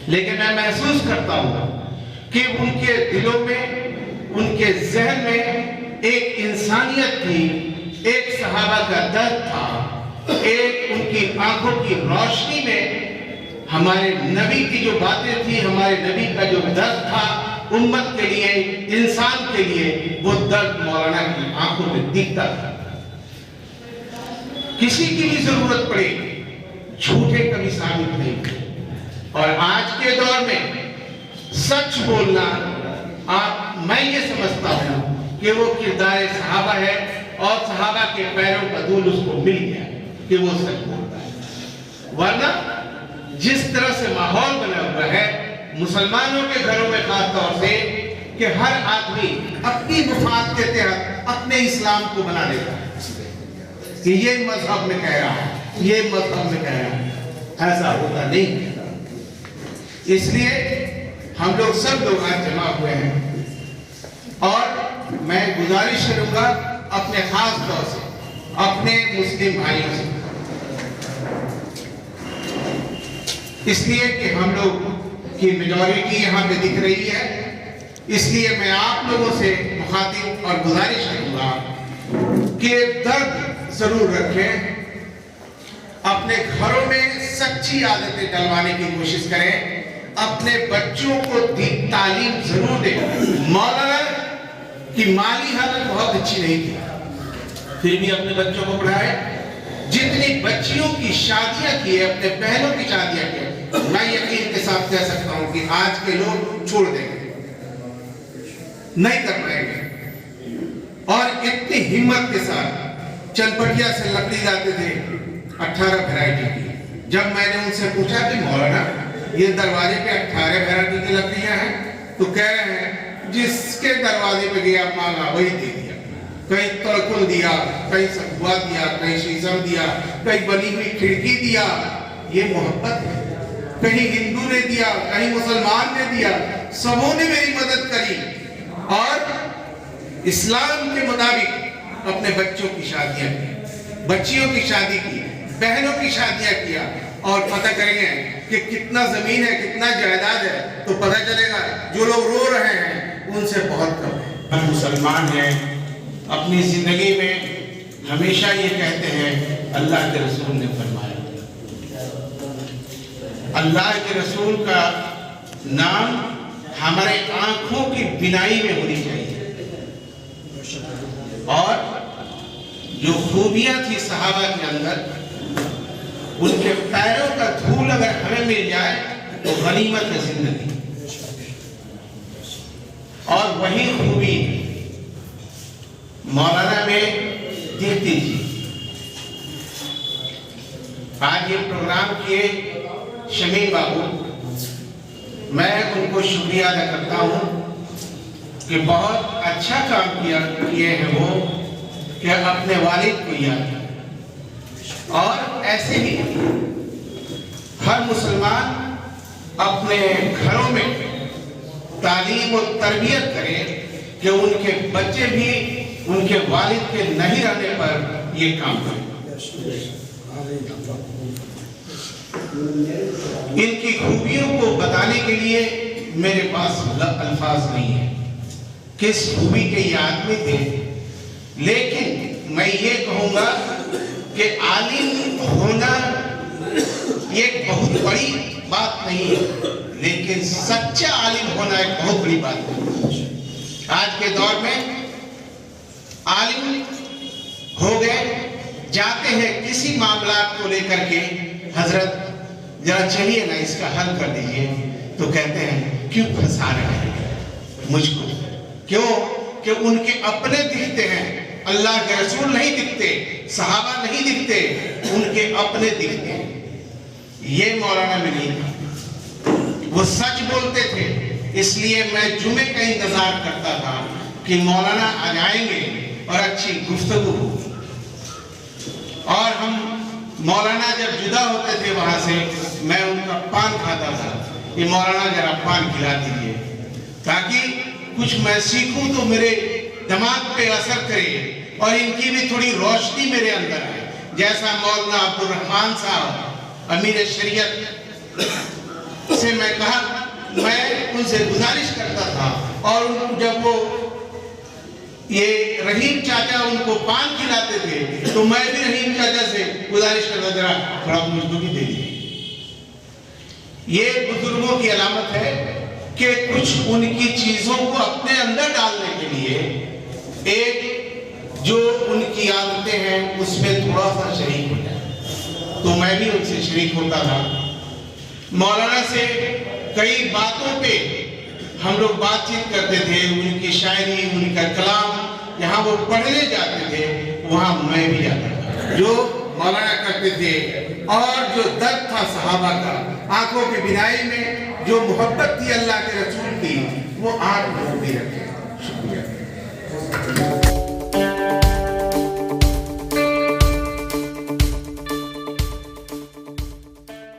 لیکن میں محسوس کرتا ہوں کہ ان کے دلوں میں، ان کے ذہن میں ایک انسانیت تھی، ایک صحابہ کا درد تھا، ایک ان کی آنکھوں کی روشنی میں ہمارے نبی کی جو باتیں تھی، ہمارے نبی کا جو درد تھا امت کے لیے، انسان کے لیے، وہ درد مولانا کی آنکھوں میں دکھتا تھا۔ کسی کی بھی ضرورت پڑے جھوٹے کبھی ثابت نہیں ہوئے۔ اور آج کے دور میں سچ بولنا، میں یہ سمجھتا ہوں کہ وہ کردار صحابہ ہے، اور صحابہ کے پیروں کا دھول اس کو مل گیا کہ وہ سچ بولتا ہے۔ ورنہ جس طرح سے ماحول بنا ہوا ہے مسلمانوں کے گھروں میں، خاص طور سے کہ ہر آدمی اپنی مفاد کے تحت اپنے اسلام کو بنا لیتا ہے کہ یہ مذہب میں کہہ رہا ہے، یہ مذہب میں کہہ رہا ہے، ایسا ہوتا نہیں۔ اس لیے ہم لوگ سب لوگ آج جمع ہوئے ہیں، اور میں گزارش کروں گا اپنے خاص طور سے اپنے مسلم بھائیوں سے، اس لیے کہ ہم لوگ کی میجورٹی یہاں پہ دکھ رہی ہے، اس لیے میں آپ لوگوں سے مخاطب اور گزارش کروں گا کہ درد ضرور رکھیں، اپنے گھروں میں سچی عادتیں ڈلوانے کی کوشش کریں، اپنے بچوں کو تعلیم ضرور دیں۔ مولانا کی مالی حالت بہت اچھی نہیں تھی، پھر بھی اپنے بچوں کو پڑھائے۔ جتنی بچیوں کی شادیاں کی ہے، اپنے بہنوں کی شادیاں کی ہے، میں یقین کے ساتھ کہہ سکتا ہوں کہ آج کے لوگ چھوڑ دیں گے، نہیں کر پائیں گے۔ اور اتنی ہمت کے ساتھ چنپٹیا سے لکڑی لاتے تھے 18 ویرائٹی کی۔ جب میں نے ان سے پوچھا کہ مولانا یہ دروازے پہ 18 ویرائٹی کی لکڑیاں ہیں، تو کہہ رہے ہیں جس کے دروازے پہ گیا مانگا وہی دے دیا، کہیں تلکل دیا، کہیں سکوا دیا، کہیں شیشم دیا، کہیں بنی ہوئی کھڑکی دیا۔ یہ محبت ہے۔ کہیں ہندو نے دیا، کہیں مسلمان نے دیا، سبوں نے میری مدد کری، اور اسلام کے مطابق اپنے بچوں کی شادیاں کی، بچیوں کی شادی کی، بہنوں کی شادیاں کیا۔ اور پتہ کریں گے کہ کتنا زمین ہے، کتنا جائیداد ہے، تو پتہ چلے گا جو لوگ رو رہے ہیں ان سے بہت کم ہے۔ ہم مسلمان ہیں، اپنی زندگی میں ہمیشہ یہ کہتے ہیں اللہ کے رسول نے فرمایا، اللہ کے رسول کا نام ہمارے آنکھوں کی بینائی میں ہونی چاہیے۔ اور جو خوبیاں تھی صحابہ کے اندر، ان کے پیروں کا دھول اگر ہمیں مل جائے تو غنیمت ہے زندگی۔ اور وہی خوبی مولانا میں دیکھتی تھی۔ آج یہ پروگرام کیے شمیم بابو، میں ان کو شکریہ ادا کرتا ہوں کہ بہت اچھا کام کیے ہیں وہ، کہ اپنے والد کو یاد کیا۔ اور ایسے ہی ہر مسلمان اپنے گھروں میں تعلیم و تربیت کرے کہ ان کے بچے بھی ان کے والد کے نہیں رہنے پر یہ کام کریں۔ ان کی خوبیوں کو بتانے کے لیے میرے پاس الفاظ نہیں ہیں، کس خوبی کے یہ آدمی تھے۔ لیکن میں یہ کہوں گا کہ عالم ہونا ایک بہت بڑی بات نہیں ہے، لیکن سچا عالم ہونا ایک بہت بڑی بات ہے۔ آج کے دور میں عالم ہو گئے، جاتے ہیں کسی معاملات کو لے کر کے، حضرت ذرا چلیے نا اس کا حل کر دیجئے، تو کہتے ہیں کیوں پھنسا رہے ہیں مجھ کو؟ کیوں کہ ان کے اپنے دکھتے ہیں، اللہ کے رسول نہیں دکھتے، صحابہ نہیں دکھتے، ان کے اپنے دکھتے ہیں۔ یہ مولانا میں نہیں تھا، وہ سچ بولتے تھے۔ اس لیے میں جمعے کا انتظار کرتا تھا کہ مولانا آ جائیں گے اور اچھی گفتگو ہوگی۔ اور ہم مولانا جب جدا ہوتے تھے وہاں سے، میں ان کا پان کھاتا تھا کہ مولانا ذرا پان کھلا دیجیے، تاکہ کچھ میں سیکھوں تو میرے دماغ پہ اثر کرے اور ان کی بھی تھوڑی روشنی میرے اندر ہے، جیسا مولانا عبد الرحمان صاحب امیر شریعت سے میں ان سے گزارش کرتا تھا، اور جب وہ یہ رحیم چاچا ان کو پان کھلاتے تھے تو میں بھی رحیم چاچا سے گزارش کرتا ذرا تھوڑا مجھ کو بھی دے دیجیے۔ یہ بزرگوں کی علامت ہے کہ کچھ ان کی چیزوں کو اپنے اندر ڈالنے کے لیے ایک جو ان کی عادتیں ہیں اس میں تھوڑا سا شریک ہو جائے۔ تو میں بھی ان سے شریک ہوتا تھا۔ مولانا سے کئی باتوں پہ ہم لوگ بات چیت کرتے تھے، ان کی شاعری، ان کا کلام جہاں وہ پڑھنے جاتے تھے وہاں میں بھی جاتا تھا۔ جو مولانا کرتے تھے اور جو درد تھا صحابہ کا آنکھوں کی بینائی میں، جو محبت تھی اللہ کے رسول کی، وہ آج لوگ بھی رکھے۔ شکریہ۔